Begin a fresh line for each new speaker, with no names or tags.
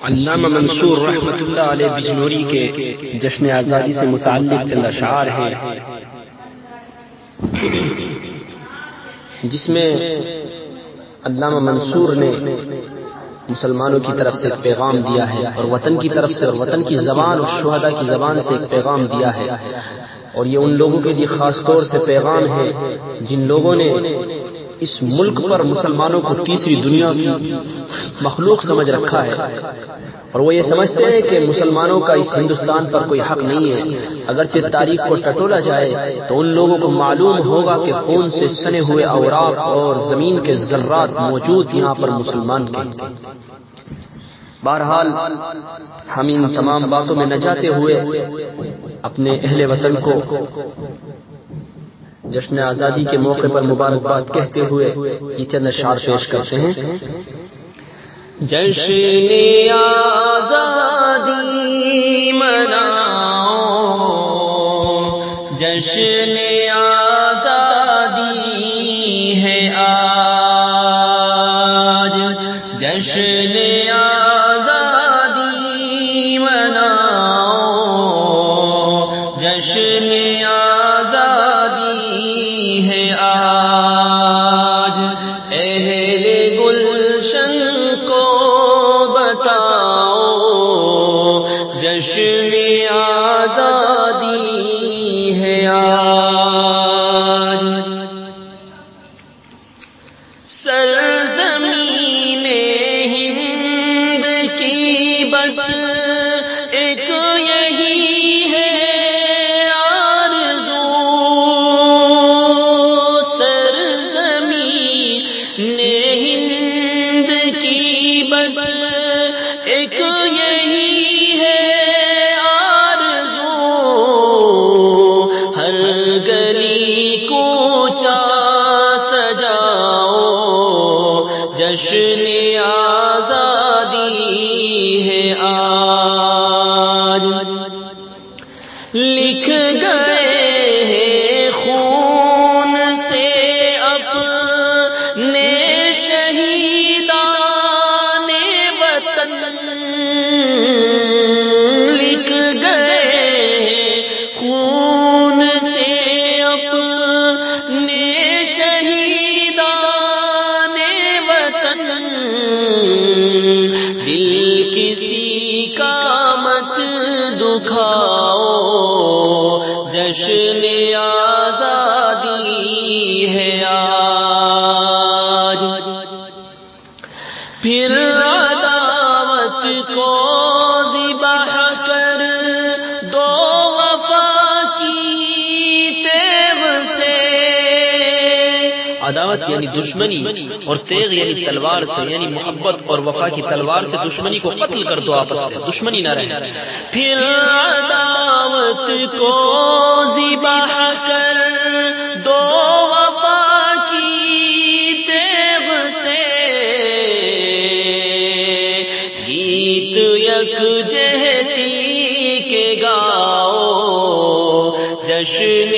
علامہ منصور رحمۃ اللہ علیہ بجنوری کے جشن آزادی سے متعلق چند اشعار ہیں جس میں علامہ منصور نے مسلمانوں کی طرف سے ایک پیغام دیا ہے اور وطن کی طرف سے اور وطن کی زبان اور شہداء کی زبان سے ایک پیغام دیا ہے، اور یہ ان لوگوں کے لیے خاص طور سے پیغام ہے جن لوگوں نے اس ملک پر مسلمانوں کو تیسری دنیا کی مخلوق سمجھ رکھا ہے، اور وہ یہ سمجھتے ہیں کہ مسلمانوں کا اس ہندوستان پر کوئی حق نہیں ہے۔ اگرچہ تاریخ کو ٹٹولا جائے تو ان لوگوں کو معلوم ہوگا کہ خون سے سنے ہوئے اوراق اور زمین کے ذرات موجود یہاں پر مسلمان کے۔ بہرحال ہم ان تمام باتوں میں نہ جاتے ہوئے اپنے اہل وطن کو جشن آزادی کے موقع پر مبارکباد کہتے ہوئے یہ چند اشعار پیش کرتے ہیں۔
جشن آزادی مناؤ، جشن آزادی ہے آج، جشن آزادی مناؤ، جشن آزادی ہے آج، اہل گلشن کو بتاؤ، جشن آزادی ہے آج۔ سرزمین ہند کی بس ایک یہی ہے آرزو، سرزمین ہند کی بس ایک یہی ہے آرزو، ہر گلی کوچہ سجاؤ، جشن آزادی ہے آج۔ لکھ گئے ہیں خون سے اپنے شہیدان وطن، لکھ گئے ہیں خون سے اپنے شہیدان وطن، دل کسی کا مت دکھاؤ، جشن آزادی ہے آج۔ پھر عداوت کو ذبح کر دو وفا کی تیغ سے،
عداوت یعنی دشمنی اور تیغ یعنی تلوار سے، یعنی محبت اور وفا کی تلوار سے دشمنی کو قتل کر دو، آپس سے دشمنی نہ رہے۔
پھر عداوت کو ذبح کر دو وفا کی تیغ سے، گیت یکجہتی کے گاؤ، جشن